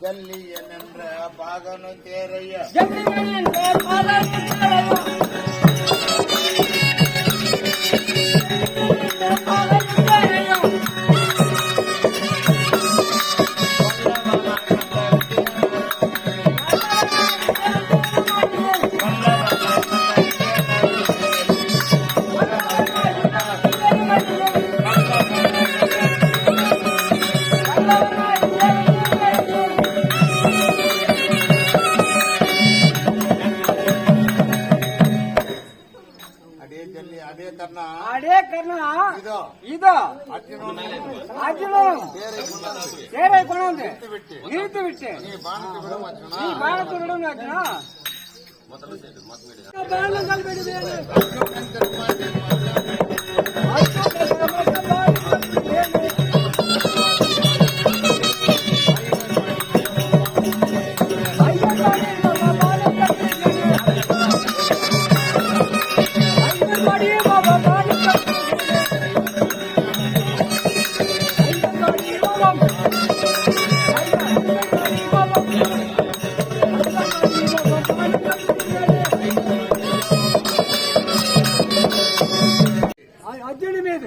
ஜல்லியன் என்ற பாகனும் தேரையா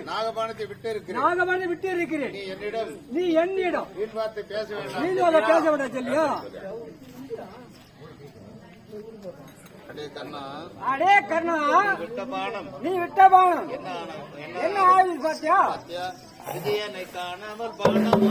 நாகபாணத்தை விட்டு இருக்கிறேன். நீ என்னிடம் வீண் வார்த்தை பேச வேண்டாம். பேச வேண்டாம் சொல்லியா? அடே கர்ணா, நீ விட்ட பானம் என்ன ஆயுள் பாத்தியா? விஜயனை காணாமல் பானம்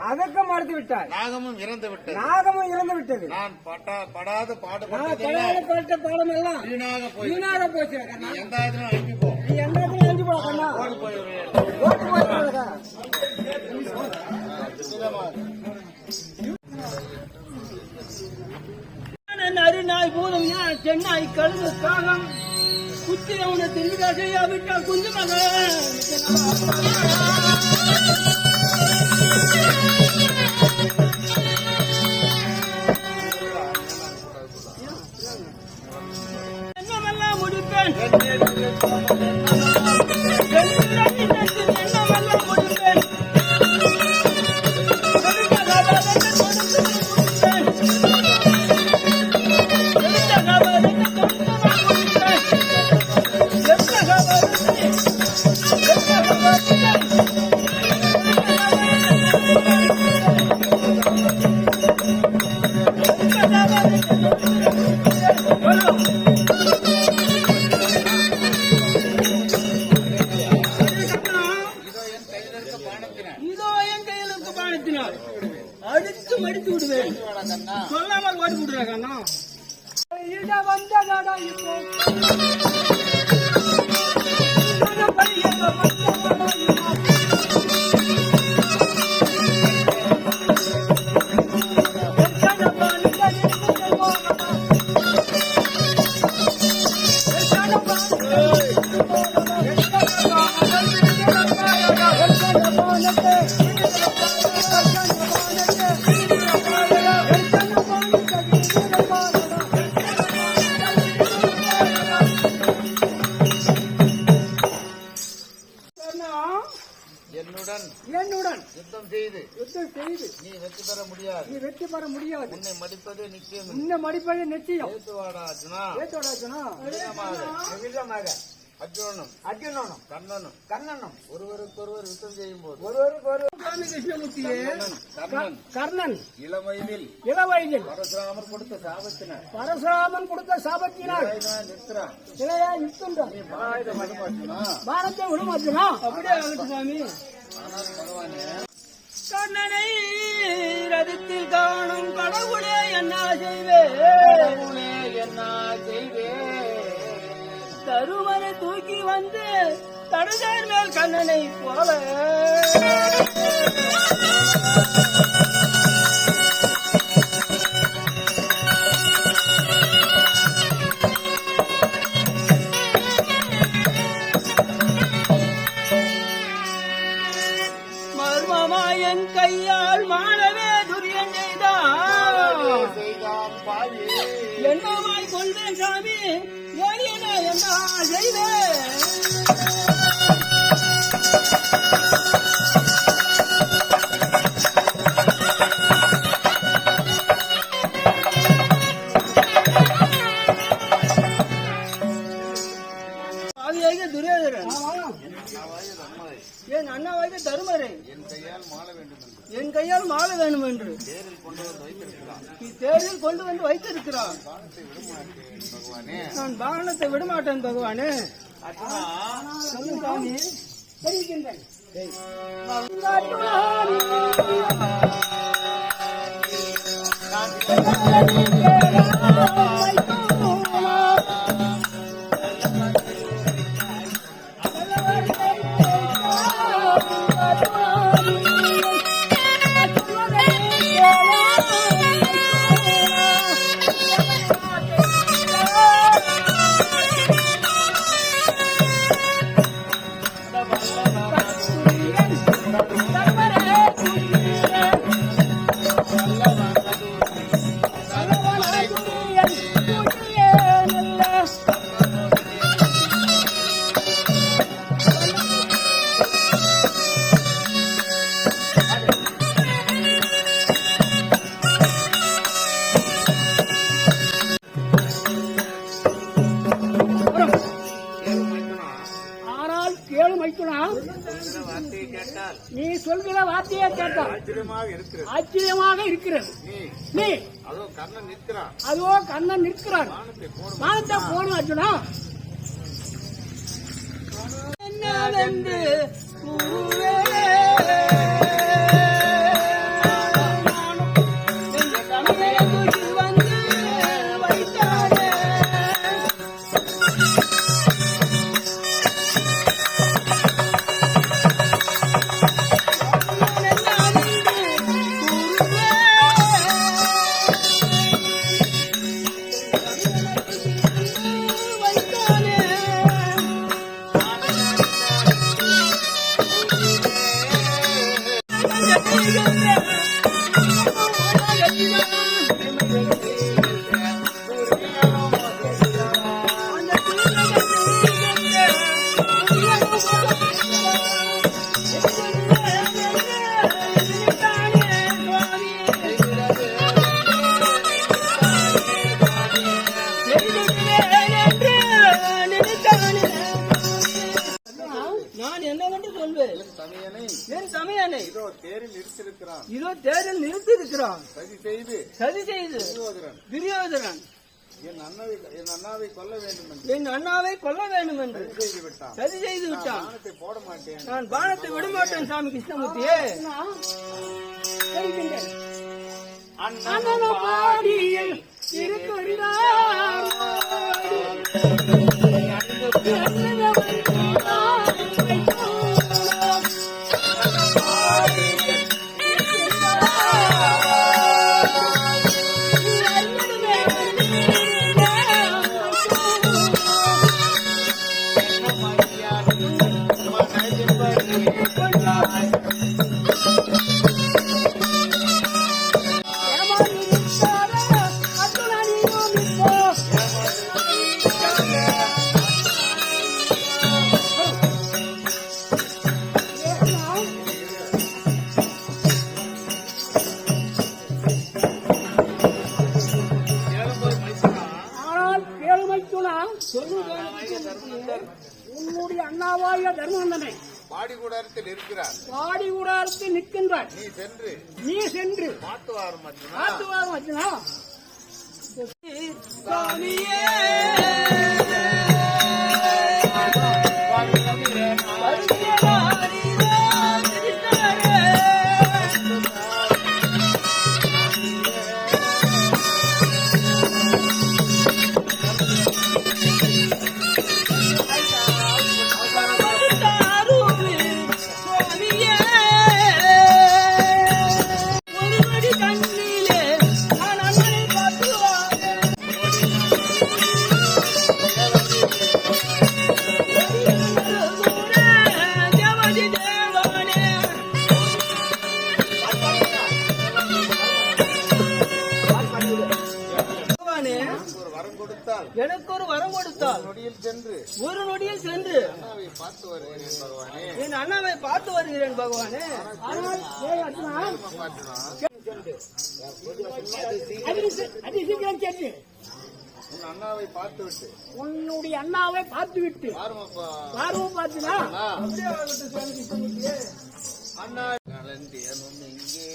அதற்கு மறுத்து விட்டார். நாகமும் இறந்து விட்டது. நான் படாத பாடுபட்ட பாடம் எல்லாம் வீணாக போச்சு. எந்த அனுப்பி போ. நீ எந்த அஞ்சு போ கண்ணா. நறுநாய் பூதம் சென்னாய் கழுகு காலம் குத்திரவனை தெரிவிக்கா செய்யாவிட்டால் குஞ்சுமாக என்னமெல்லாம் முடிப்பேன். அடித்து மடித்து விடுவேன். சொல்லாமல் ஓடி விடுறாங்க. வந்ததாடா இப்போ என்னுடன் யுத்தம் செய்து நீ வெற்றி பெற முடியாது. உன்னை மடிப்பது நிச்சயம். ஏத்துவாடா அர்ஜுனா. அர்ஜுனனும் கண்ணனும் ஒருவருக்கொருவர் யுத்தம் செய்யும் போது கிருஷ்ணமூர்த்தியே கர்ணன் இளவயதில் பரசுராமன் கொடுத்த சாபத்தினால் பாரத்தை விடும் அர்ஜுனா. அப்படியே ஆகட்டும் சாமி. கண்ணனை ரதத்தில் காணும் கடவுளே என்ன செய்வே தருமனை தூக்கி வந்து தடுதேர் மேல் கண்ணனை போல மர்மமாயன் கையால் மாணவே துரியன் செய்தான் என்னமாய் கொள்வேன் சாமி ஏறியன என்ன செய்வேன் துரியோதரன் என் அண்ணாவாக தருமரை என் கையால் மாள வேண்டும் என்று தேரில் கொண்டு வந்து வைத்திருக்கிறான். நான் பாகனத்தை விடமாட்டேன் பகவானே. சொல்லுங்க சாமி. தெரிவிக்கின்றேன். நீ சொல்கிற வார்த்தையை கேட்டால் ஆச்சரியமாக இருக்கிறது. நீ அதோ கண்ணன் நிற்கிறான். வானத்தை போன அர்ஜுனா என்னவென்று இதோ தேரில் நிறுத்திருக்கிறான். சதி செய்து துரியோதரன் என் அண்ணாவை கொல்ல வேண்டும் என்று சதி செய்து விட்டான். நான் பானத்தை விடமாட்டேன் சாமி கிருஷ்ணமூர்த்தியே. அண்ணனபாடியில் இருக்கிறார். உன்னுடைய அண்ணாவாய தர்மவந்தனை பாடிகூடாரத்தில் இருக்கிறார். பாடிகூடாரத்தில் நிற்கின்றார். நீ சென்று மாத்துவாரும் அர்ஜுனா. சாமியே சென்று ஒரு நொடியில் சென்று அண்ணாவை பார்த்து வருகிறேன் பகவானே. என் அண்ணாவை பார்த்து வருகிறேன் பகவானே. ஆனால் ஏய் அர்ஜுனா, அதி சீக்கிரம் சென்று உன் அண்ணாவை பார்த்து விட்டு உன்னுடைய அண்ணாவை பார்த்து விட்டு பாருமப்பா. பார்வம் பார்த்துனா அண்ணா கலந்தியனும் இங்கே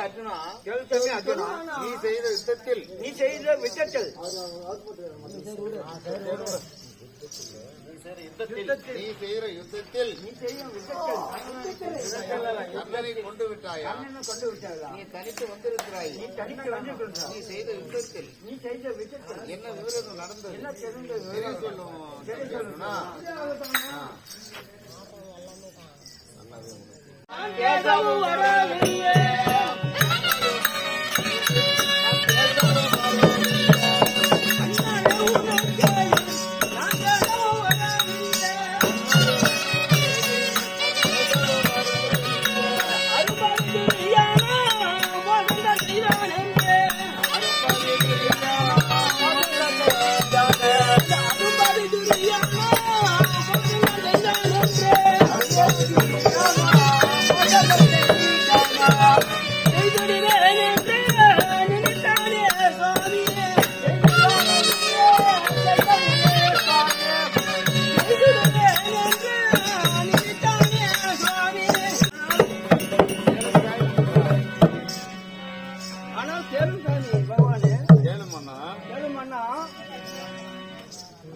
அர்ஜுனா, நீ செய்த யுத்தத்தில் நீ செய்த விட்டத்தில் நீ செய்கிற யுத்தத்தில் கண்ணனை கொண்டு விட்டாயா? கொண்டு விட்டாயா? நீ தனித்து வந்திருக்கிறாய். நீ தனித்து வந்திருக்கிறாய். நீ செய்த யுத்தத்தில் நீ செய்த விட்டத்தில் என்ன விவரம் நடந்தது? என்ன தெரிந்தது? தெரிய சொல்லும். நான் பேசவும் வரவில்லை.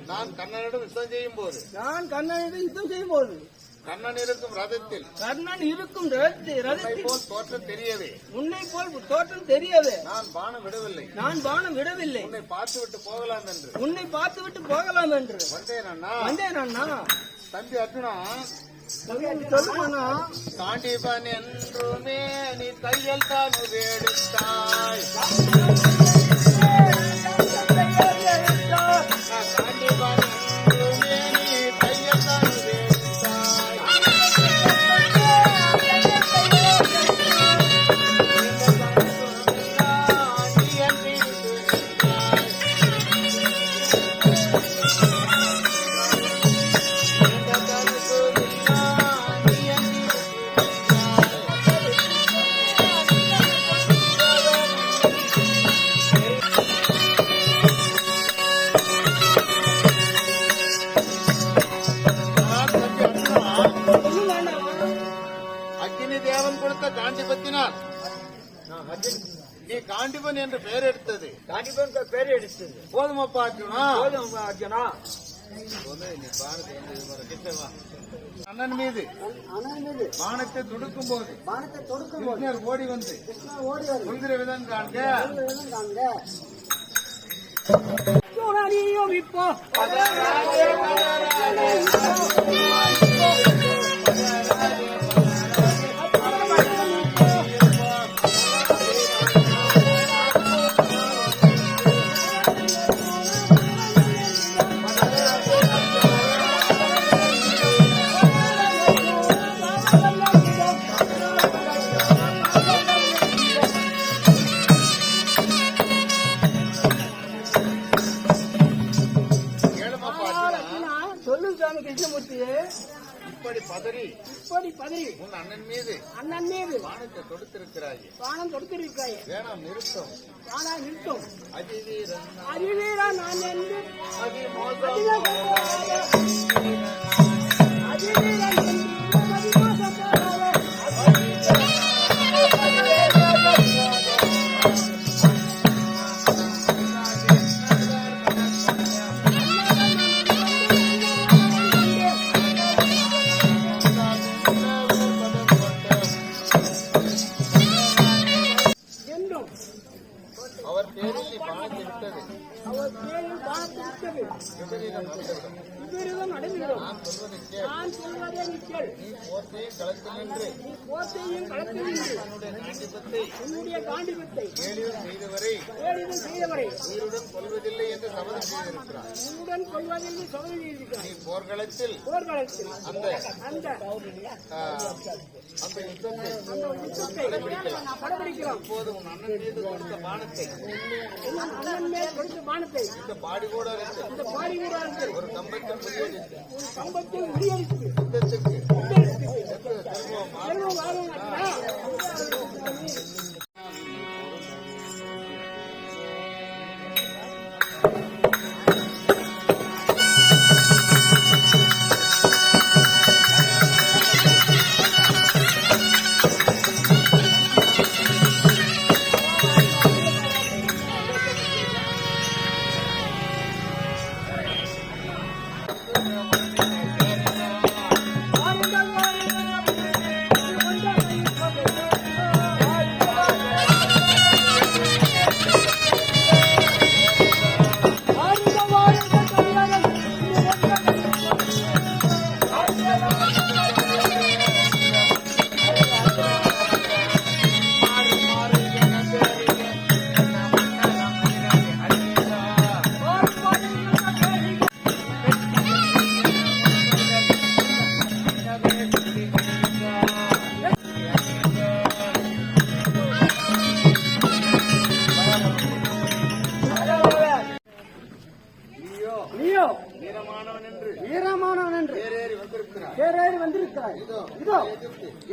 நான் கண்ணனிடம் யுத்தம் செய்யும் போது கண்ணன் இருக்கும் ரதத்தில் உன்னை போல் தோற்றம் தெரியவே உன்னை போல் தோற்றம் தெரியவே நான் பானம் விடவில்லை. உன்னை பார்த்து விட்டு போகலாம் என்று வந்தேன் அண்ணா. தம்பி அர்ஜுனா, சொல்லுங்கண்ணா. காண்டிபன் என்றுமே நீ தையல் தானு வேடுத்தாய். காண்டிபன் என்றுமே நீ தையல் தானு வேடுத்தாய். நீ என்று அக்னி தேவன் கொடுத்த காண்டிபத்தினால் நீ காண்டிபன் என்று பெயர் எடுத்தது. பேர் எடுத்தது போதுமப்பா அர்ஜுனா. அர்ஜுனா. அண்ணன் மீது வானத்தை தொடுக்கும் போது கிருஷ்ணர் ஓடி வந்து சொல்கிற விதம் காண்க. இப்போ சொல்லு சாமி கிருஷ்ணமூர்த்தியே. இப்படி பதறி உன் அண்ணன் மீது வானத்தை தொடுத்திருக்கிறாய். வானம் கொடுத்திருக்காய். வேணாம் நிறுத்தம். நிறுத்தும். அதிவீரன் நான் என்று அதிமோசம் அவர் தேரில் நீ பானத்தை விட்டது அவர் தேரில் பானத்தை விட்டது விபரீதம் நடந்தது. விபரீதம் நடந்துகிறோம். நான் சொல்வதை கேள். நான் சொல்வதே நீ கேள். நீ போர்த்தையும் களத்தில் நின்று நீ போர்த்தையும் களத்தில் நின்று உன்னுடைய காண்டிபத்தை உன்னுடைய காண்டிபத்தை கேலியும் செய்தவரை கேலியும் செய்தவரை உயிருடன் கொல்வதில்லை என்று சபதம் செய்திருக்கிறார். உன்னுடன் கொள்வதில் சோதனை செய்திருக்கிறார். நீ போர்க்களத்தில் போர்க்களத்தில் அந்த அந்த அந்த யுத்தத்தை யுத்தத்தை கடைபிடிக்கிறோம். இப்போது உன் அண்ணன் மீது கொடுத்த பானத்தை உன் அண்ணன் மேல் கொடுத்த பானத்தை இந்த பாடி கூட இருக்கு இந்த பாடி வீரர்கள் ஒரு கம்பத்தில் முறியடித்து உன் கம்பத்தில் முறியடித்து யுத்தத்துக்கு செல்வோமா? செல்வம் வாரும் அண்ணா. நீயோ வீரமானவன் என்று தேரேறி வந்திருக்கிறார். தேரேறி வந்திருக்கிறாய். இதோ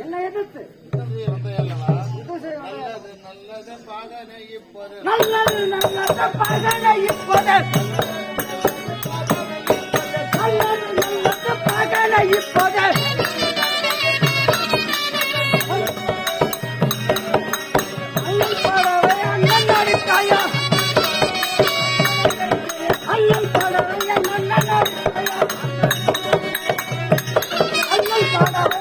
என்னை எதிர்த்து யுத்தம் செய்ய வந்தையல்லவா? யுத்தம் செய்ய வந்தாய். நல்லது நல்லது பாகனை இப்போது நல்லது நல்லது பகனை இப்போது நல்லது நல்லது பகனை இப்போது அல்லல் பாடவே அண்ணன் அடித்தாயா அல்லல் பாடவே அண்ணன் அடித்தாயா அல்லல் பாடவே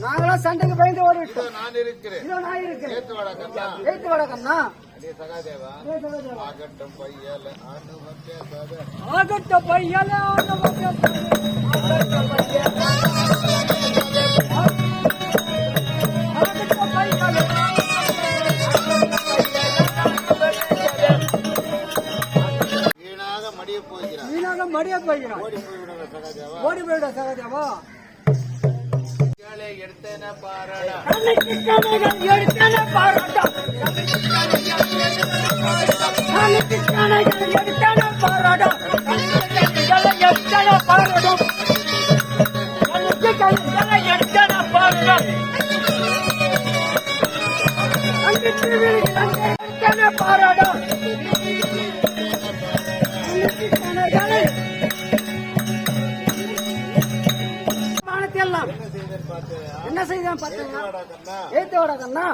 நாங்களாம் சண்டைக்கு பயந்து ஓடிவிட்டோம். இதோ நான் இருக்கிறேன். இதோ நான் இருக்கிறேன். ஏத்து வாடா கண்ணா. ஏத்து வடக்கண்ணா. அடே சகாதேவா ஆகட்டும் பையல ஆண்டவன் பேசாத ஆகட்ட பையல ஆகட்ட வீணாக மடிய போகிறார். வீணாக மடிய போகிறான். ஓடி போய்விடுங்க சகாதேவா. ஓடி போயிட சகஜவா. கேளே எடுத்தேன பாராடா. எடுத்தன பாராட்டா எடுத்தன பாராடா எடுத்தன பாராட்டும் எடுத்தன பாராட்டம் எடுத்தன பாராட்டம் எல்லாம் என்ன செய்தேன் பார்த்தேயா? என்ன செய்தான் பார்த்தீங்கன்னா வாடா கண்ணா. ஏத்து வாடா கண்ணா.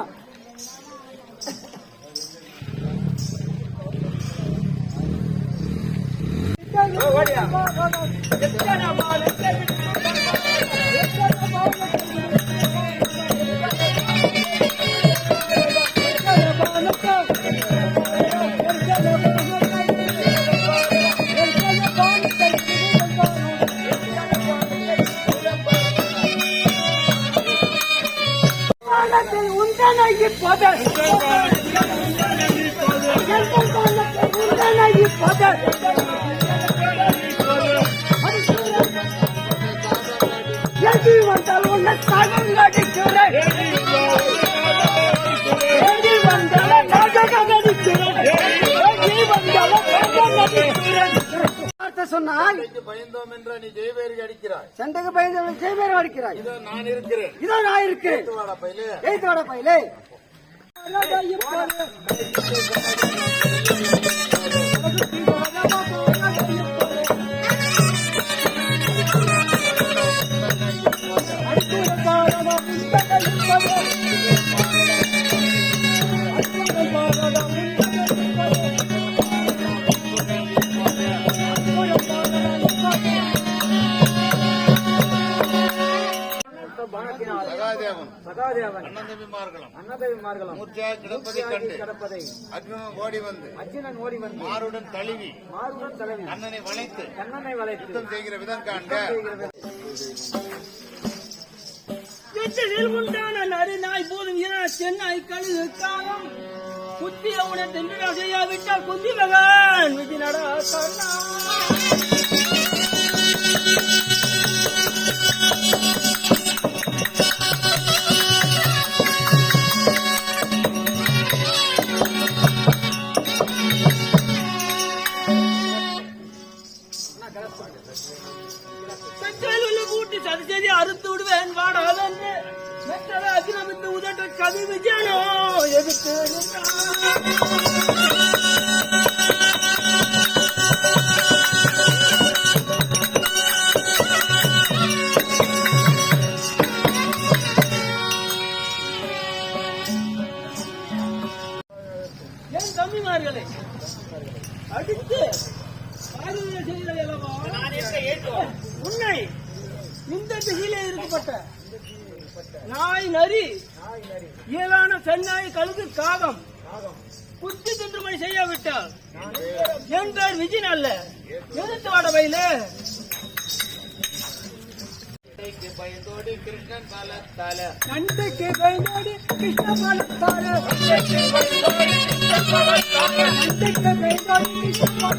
உண்டனை இப்போது உண்டனை இப்போது எதி வந்தால் உன்னை தகங்கடிக்கிறேன். எதி வந்தால் தகங்கடிக்கிறேன். எதி வந்தால் தகங்கடிக்கிறேன். வார்த்தை சொன்னால் சண்டைக்கு பயந்தோம் என்ற நீ ஜெயவேரி அடிக்கிறாய். சண்டைக்கு பயந்து செய்வேர் அடிக்கிறாய். இதோ நான் இருக்கிறேன். இதோ நான் இருக்கிறேன். ஏத்து வாடா பையலே. ஏத்து வாடா பையலே. பானத்தினால் சகாதேவன் சகாதேவன் அண்ணந்தம்பிமார்களும் அன்னதேவிமார்களும் மூர்ச்சையாய் கிடப்பதை கண்டு கிடப்பதை அர்ஜுனன் ஓடி வந்து அர்ஜுனன் ஓடி வந்து மாருடன் தழுவி மாறுடன் தலைவி அண்ணனை வளைத்து கண்ணனை வளைத்து யுத்தம் செய்கிற விதம் காண்க. உண்டான நறுநாய் போதும் சென்னை கழுகு காலம் புத்திய உடன் தென்று செய்யாவிட்டால் குந்தி மகன் விதி நட கூட்டி சதி செய்தி அறுத்து விடுவேன் வாடாதென்று மெத்தலை அகிலமித்து உதட்ட கவி விஜயனோ எதிர்த்து என் தம்பிமார்களை அடித்து உன்னை இந்த திசையிலே இருக்கப்பட்ட நாய் நரி இயலான சென்னாய் கழுகு காகம் புத்தி தொன்றுமணி செய்யாவிட்டால் என் பேர் விஜயன் அல்ல எதிர்த்து வாட வயல பயந்தோடு கிருஷ்ணன் பலத்தால நன்றிக்கு பயந்தோடு கிருஷ்ண பாலத்தார நன்றிக்கு பயந்தோடு கிருஷ்ண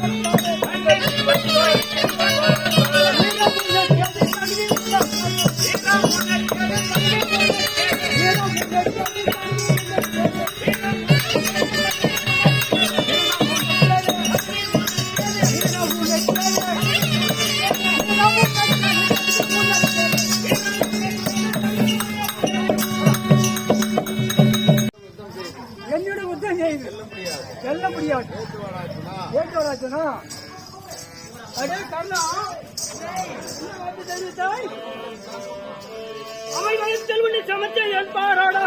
என்னோட உத்தம் செய்து செல்ல முடியாது ஏற்றவராச்சுனா அடே கர்ணா தெரிவித்தாய் அவை வயல் செல்வனை சமைச்ச என் பாராடா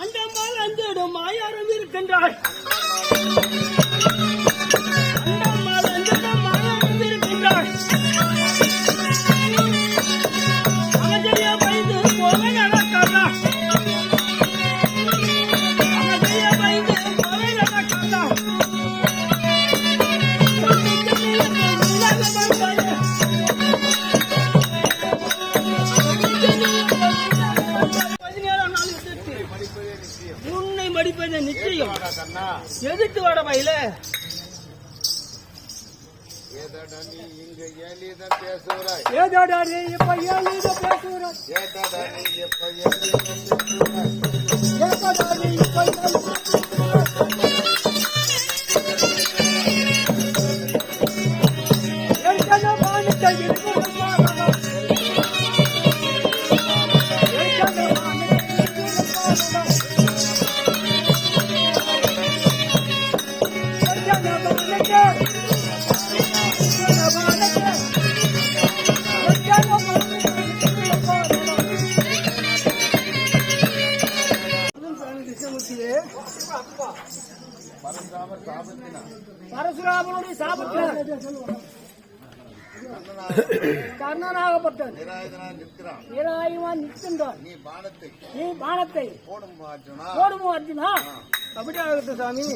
அந்த மால் அந்த இடம் மாயாரம் இருக்கின்றாள் அந்த மால் அந்த இடம் மாயாரம் இருக்கின்றாள் அவஜய பயந்து போக நடக்காதா அவஜய பயந்து போக நடக்காதா உன்னை மடிப்பது நிச்சயம் எதிர்த்து வாட வயல ஏதடா நீ இங்கு எளித பேசுகிறாய் ஏதாடா நீ இப்ப ஏலித பேசுகிறாய் ஏதடா நீ எப்ப எளித பேசுகிறாய் ஏதாடா நீ இப்ப அவனுடைய சாபத்தில் கர்ணனாகப்பட்டவன் நிராயுதனாக நிற்கிறான். நிராயுதமாக நிற்கின்றான். நீ பானத்தை போடும் அர்ஜுனா. போடுமோ அர்ஜுனா? அப்படி ஆகட்டும் சாமி.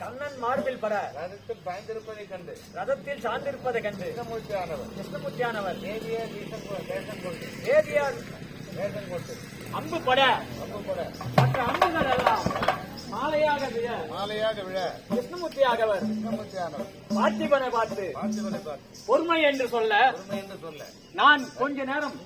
கண்ணன் மார்பில் பட ரதத்தில் சாய்ந்திருப்பதைக் கண்டு கிருஷ்ணமூர்த்தியானவர் வேதியார் அம்பு பட மற்ற அம்புகள் எல்லாம் மாலையாக விழ கிருஷ்ணமூர்த்தியாகவர் பார்த்திபனை பார்த்து பொறுமை என்று சொல்ல நான் கொஞ்ச நேரம்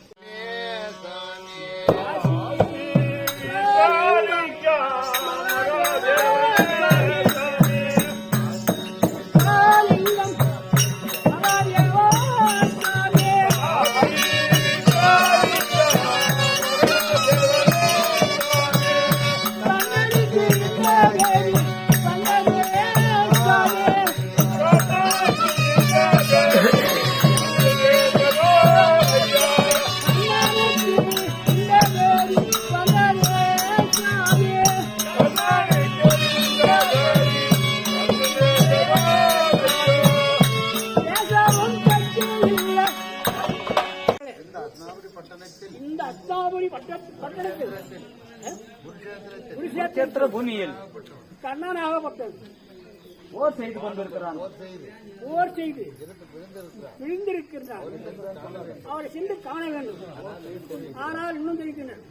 குருஷேத்திர பூமியில் கண்ணனாகப்பட்டது போர் செய்து கொண்டிருக்கிறான். போர் செய்து விழுந்திருக்கிறான். அவரை சென்று காண வேண்டும். ஆனால் இன்னும் தெரிவிக்கின்றனர்.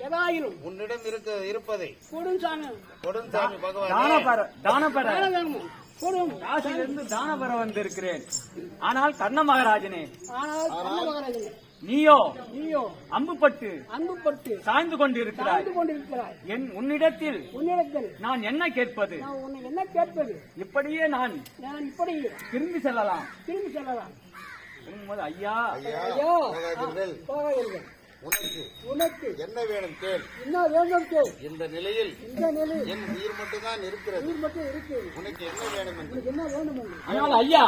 எதாயிலும் உன்னிடம் இருப்பதை கொடுஞ்சாமி பகவான் காசிலிருந்து தான பெற வந்திருக்கிறேன். ஆனால் கர்ண மகாராஜனே, நீயோ அம்புப்பட்டு சாய்ந்து கொண்டிருக்கிறாய். உன்னிடத்தில் நான் என்ன கேட்பது? இப்படியே நான் திரும்பி செல்லலாம். ஐயா உனக்கு என்ன வேணும் கேள். இந்த நிலையில் என் உயிர் மட்டும்தான் இருக்கிறது. உனக்கு என்ன வேணும் என்று. ஆனால் ஐயா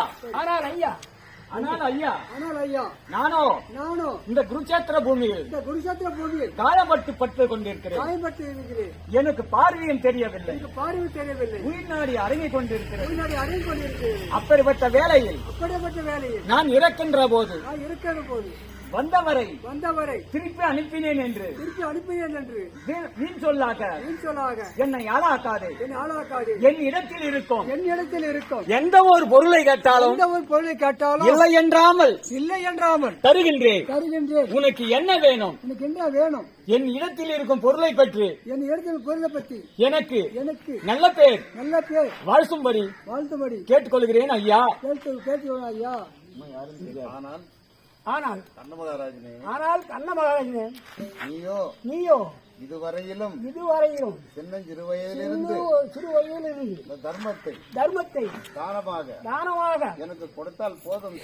நானோ இந்த குருஷேத்திர பூமியில் காயப்பட்டு பட்டு கொண்டிருக்கிறேன். எனக்கு பார்வையும் தெரியவில்லை. உயிர் நாடி அடங்கிக் கொண்டிருக்கிறேன். அப்படிப்பட்ட வேளையில் நான் இறக்கின்ற போது வந்தவரை திருப்பி அனுப்பினேன் என்று வீண் சொல்லாக என்னை ஆளாக்காதே. என் இடத்தில் இருக்கும் எந்த ஒரு பொருளை கேட்டாலும் இல்லை என்றாமல் தருகின்றேன். உனக்கு என்ன வேணும்? என் இடத்தில் இருக்கும் பொருளை பற்றி எனக்கு நல்ல பேர் வாழ்த்தும்படி கேட்டுக்கொள்கிறேன் ஐயா. ஆனால் ஆனால் கண்ண மகாராஜனே, ஆனால் கண்ண மகாராஜனே, நீயோ இதுவரையிலும் சின்னஞ்சிறு வயதிலிருந்து சிறு வயதிலிருந்து இந்த தர்மத்தை தானமாக எனக்கு கொடுத்தால் போதும்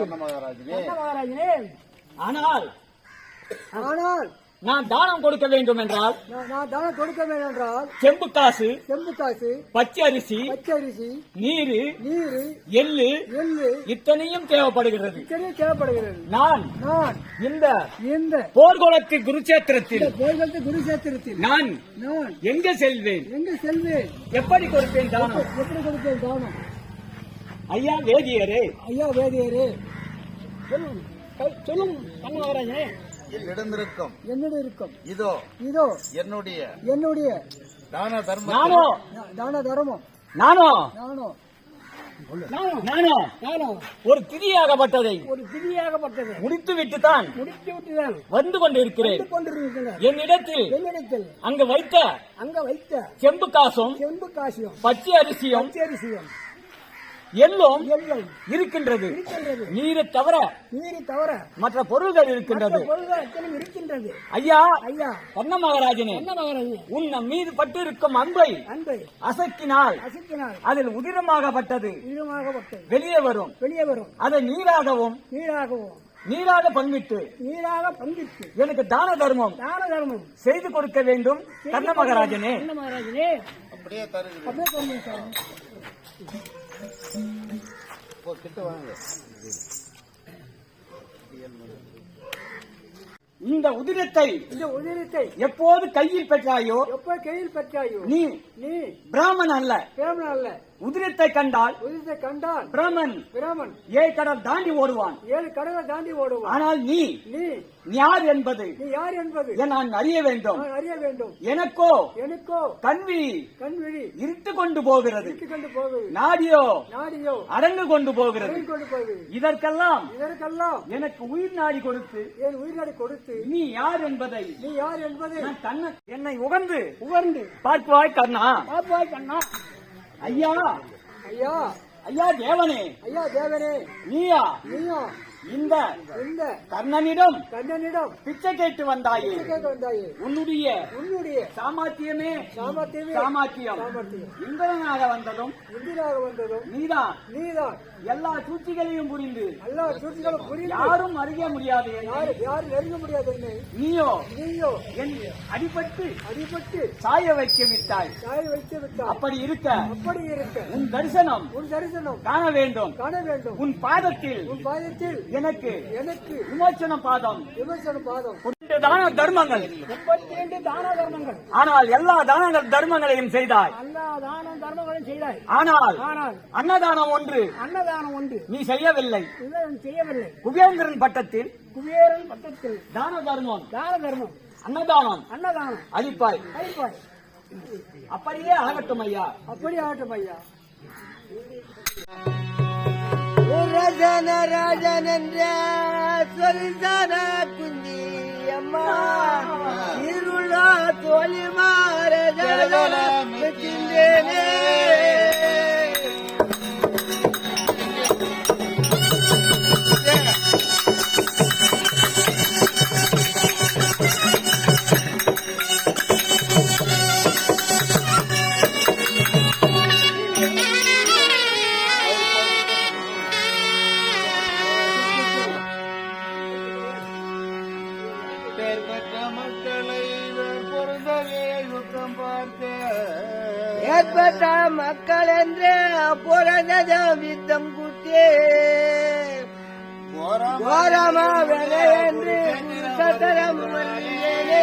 கண்ண மகாராஜனே. ஆனால் நான் தானம் கொடுக்க வேண்டும் என்றால் செம்பு காசு, பச்சை அரிசி, நீரு, எள்ளு இத்தனையும் தேவைப்படுகிறது. நான் இந்த போர்க்குளத்து குருச்சேத்திரத்தில் நான் எங்க செல்வேன்? எப்படி கொடுப்பேன் தானம்? ஐயா வேதியரே, சொல்லும் கண்ண மகாராஜனே. என்னிடம் இருக்கும் இதோ என்னுடைய தான தர்மம் நானோ ஒரு திதியாகப்பட்டதை முடித்து விட்டுதான் வந்து கொண்டிருக்கிறேன். என்னிடத்தில் அங்க வைத்த செம்பு காசும் பச்சை அரிசியும் எல்லாம் இருக்கின்றது. நீரை தவிர மற்ற பொருள்கள் இருக்கின்றது. ஐயா கண்ண மகாராஜனே, உன் மீது பட்டிருக்கும் அன்பை அசக்கினால் அதில் உதிரமாகப்பட்டது வெளியே வரும். அதை நீராக பங்கிட்டு எனக்கு தான தர்மம் செய்து கொடுக்க வேண்டும் கண்ண மகாராஜனே. அப்படியே கிட்ட வாங்க. இந்த உதிரத்தை எப்போது கையில் பெற்றாயோ நீ பிராமன் அல்ல. உதிரத்தை கண்டால் பிராமன் 7 கடல் தாண்டி ஓடுவான். ஆனால் நீ யார் என்பது நான் அறிய வேண்டும். எனக்கோ கண்விழி இருட்டு கொண்டு போகிறது, நாடியோ அடங்கு கொண்டு போகிறது. இதற்கெல்லாம் எனக்கு உயிர் நாடி கொடுத்து நீ யார் என்பதை என்னை உகந்து பார்ப்பாய் கண்ணா. ஐயா தேவனே, நீயா இந்த கண்ணனிடம் பிச்சை கேட்டு வந்தாயே. உன்னுடைய சாமர்த்தியமே சாமர்த்தியம். இந்திரனாக வந்ததும் நீதான் எல்லா சூழ்ச்சிகளையும் புரிந்து யாரும் அறிய முடியாது. நீயோ என் அடிபட்டு சாய வைக்க விட்டாய். அப்படி இருக்க உன் தரிசனம் காண வேண்டும். உன் பாதத்தில் எனக்கு விமோசன பாதம் தான தர்மங்கள். ஆனால் எல்லா தான தர்மங்களையும் செய்தாய். ஆனால் அன்னதானம் ஒன்று நீ செய்யவில்லை. குபேந்திரன் பட்டத்தில் தான தர்மம் அன்னதானம் அளிப்பாய். அப்படியே ஆகட்டும் ஐயா. ராஜன் என்ற சொல்தான குஞ்சி அம்மா இருளா தோழி மாறேனே. ஏற்பட்ட மக்கள் என்று புறந்த வித்தம் குத்தே கோரமா வேலை என்று சதரம் வந்தேனே.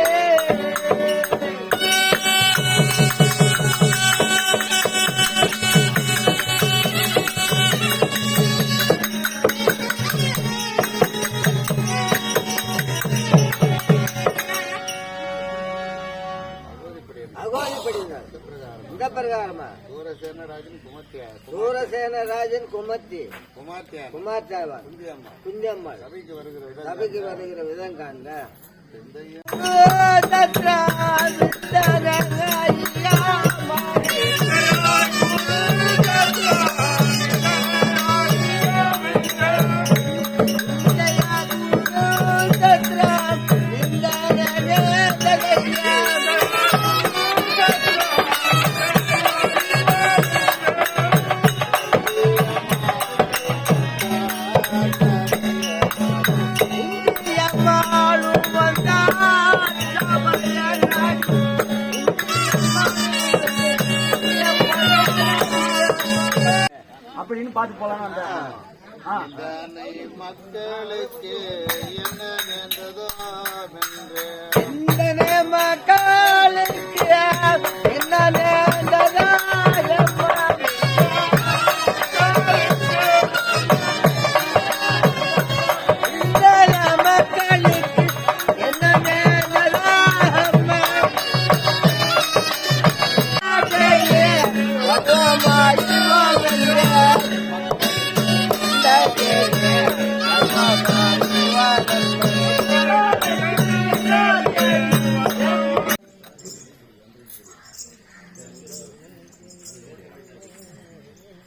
சூரசேனராஜன் குமத்தி குமார்த்தாவா குஞ்சம்மாள் சபைக்கு வருகிற விதம் காண்க. அப்படின்னு பாத்து போலாம் வந்தேன். தன்னை மக்களுக்கு என்ன நேர்ந்ததோ வென்று சிந்தனை மக்களுக்கு என்ன நேர்ந்ததோ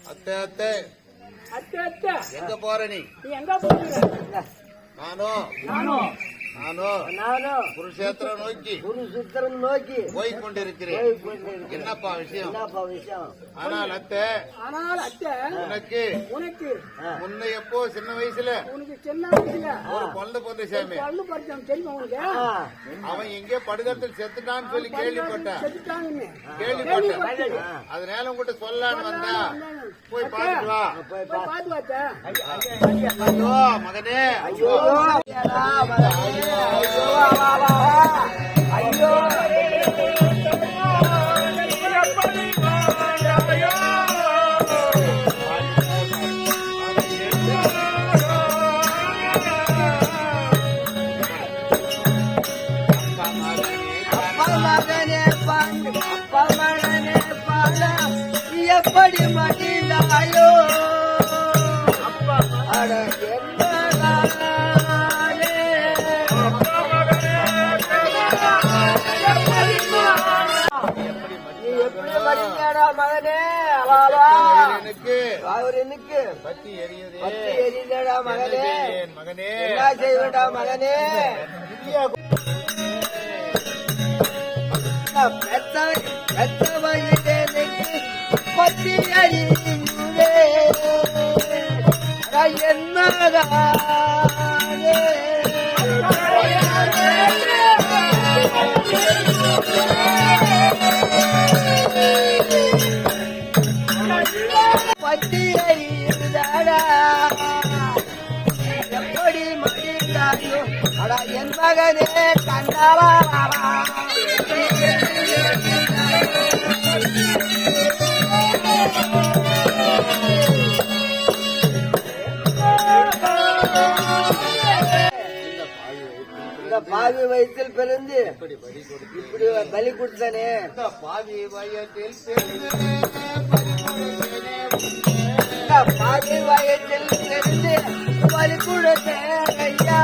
அத்தை அத்தை அத்தை அத்தை எங்க போற நீ? நீ எங்க போறீங்க? நானும் நானும் குருஷேத்திரம் நோக்கி குரு சுத்திரம் நோக்கி போய் கொண்டிருக்கிறேன். என்னப்பா விஷயம்? என்னப்பா விஷயம்? ஆனால் அத்தை உனக்கு முன்ன எப்போ சின்ன வயசுல உனக்கு சின்ன வயசுல ஒரு குழந்தை பிறந்த சாமி பல்லு பறிச்சான் தெரியுமா உனக்கு? அவன் எங்கே படுகத்தில் செத்துட்டான்னு சொல்லி கேள்விப்பட்டேன். கேள்விப்பட்டேன். அதனால உங்ககிட்ட சொல்லலான்னு வந்தா போய் பாத்துட்டு வா. போய் பாத்து வாத்த ஐயோ மகனே ஐயோ ஐயோ எப்படி மடிந்தாயோ அட மகனே அவருக்கு பத்தி எரியுது எரியடா மகனே மகனே என்ன செய்வடா மகனே பெத்த வயதேக்கு பத்தி அறிந்தே என்னடா பத்தி அறிந்தாடா எப்படி மடிந்தாயோ அடா என் மகனே கண்டாளா பாவி வயிற்றில் பிறந்து இப்படி பலி கொடுத்தானே பாவி வயத்தில் பாவி வயிற்றில் பிறந்து பலி கொடுத்தேன் ஐயா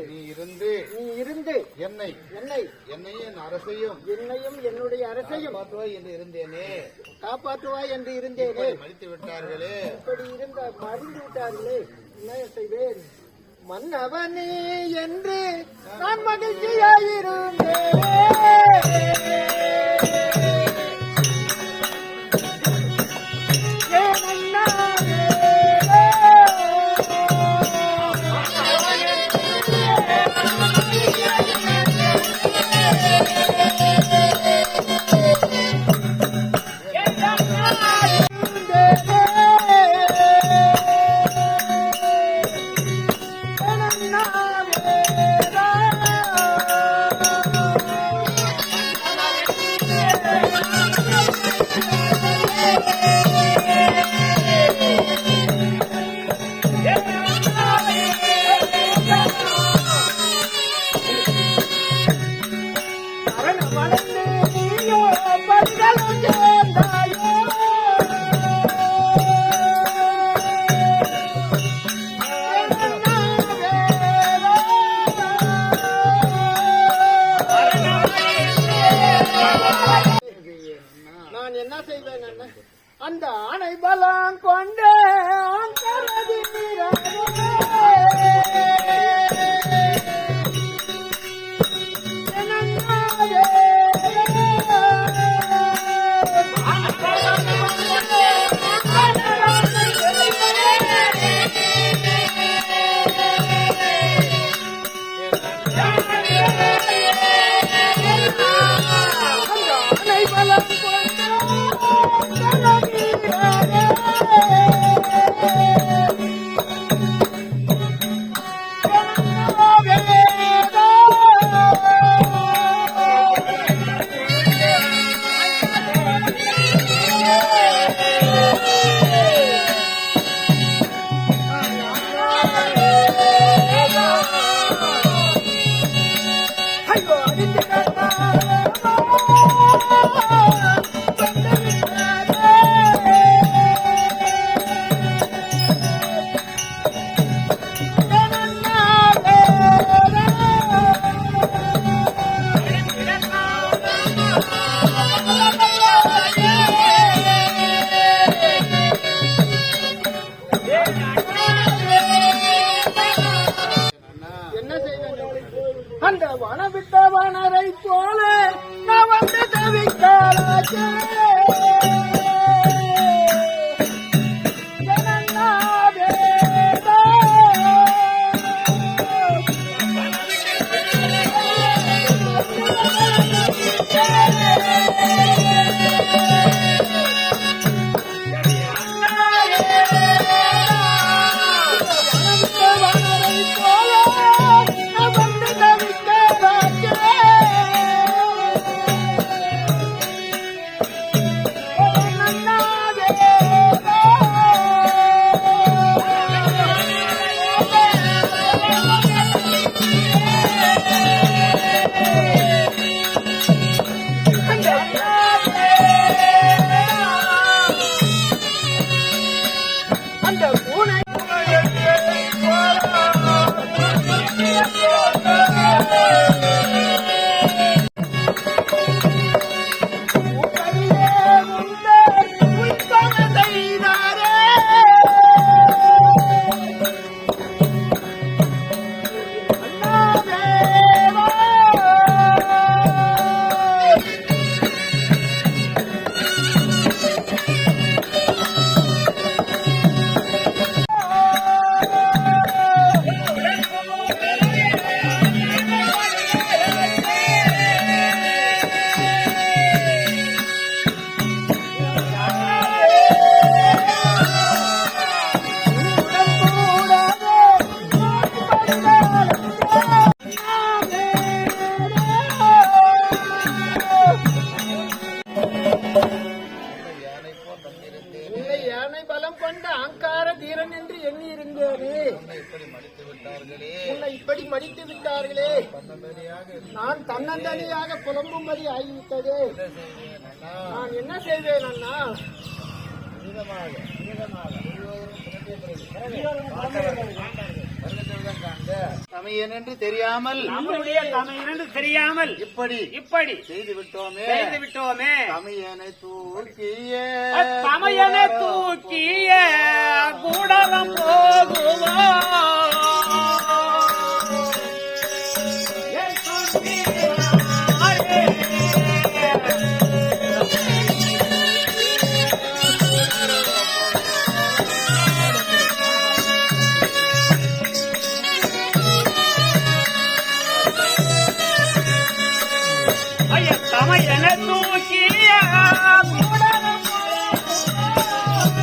நீ இருந்து என்னையும் அரசையும் என்னுடைய அரசையும் காப்பாற்றுவாய் என்று இருந்தேனே காப்பாற்றுவாய் என்று இருந்தேனே மடித்து விட்டார்களே இப்படி இருந்த மறிந்து விட்டார்களே என்ன செய்வேன்? மன்னவனே என்று நான் மகிழ்ச்சியாயிருந்தேன். இப்படி மடித்து விட்டார்களே, உன்னை இப்படி மடித்து விட்டார்களே, தன்னந்தனியாக நான் தன்னந்தனியாக புலம்பும்படி ஆகிவிட்டது. என்ன செய்வேன் அண்ணா? நான் என்ன செய்வேன் அண்ணா? தமையன் என்று தெரியாமல், நம்முடைய தமையன் என்று தெரியாமல் இப்படி இப்படி செய்து விட்டோமே, செய்து விட்டோமே. தமையனை தூக்கிய தமையனை தூக்கிய கூடலம் போகுவோம். என் தம்பியாரே, தமையனை தூக்கிய கூடலம் போகுவோம்.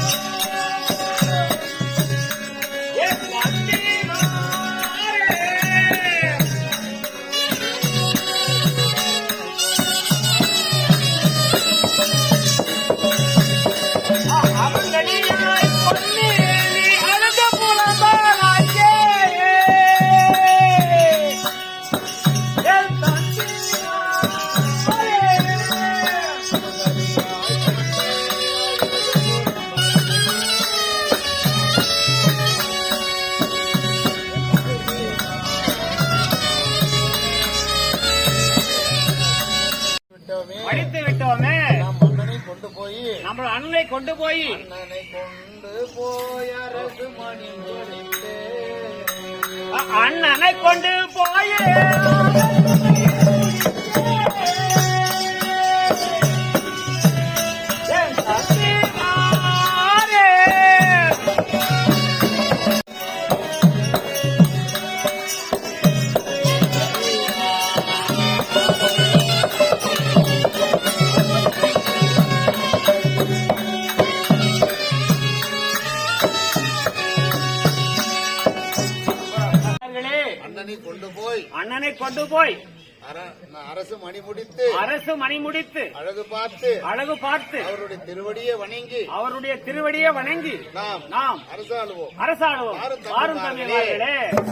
என் தம்பியாரே, அவங்களியாய் பொன்னி நீ அழுத புலம்பானாயே. என் தம்பியாரே, விட்டோமே, படித்து விட்டோமே. நாம் அண்ணனை கொண்டு போய், நம்ம அண்ணனை கொண்டு போய் அண்ணனை கொண்டு போய் அரசு மணி முடித்தே, அண்ணனை கொண்டு போய் என் தம்பியாரே, அண்ணனை கொண்டு போய் அண்ணனை கொண்டு போய் அரசு மணி முடித்து, அரசு மணி முடித்து அழகு பார்த்து, அழகு பார்த்து அவருடைய திருவடியை வணங்கி அவருடைய திருவடியை வணங்கி நாம் நாம் அரசாளுவோம். அரசாடுவோம். வாரும் வாரும் தம்பிமார்களே. தம்பிமார்களே.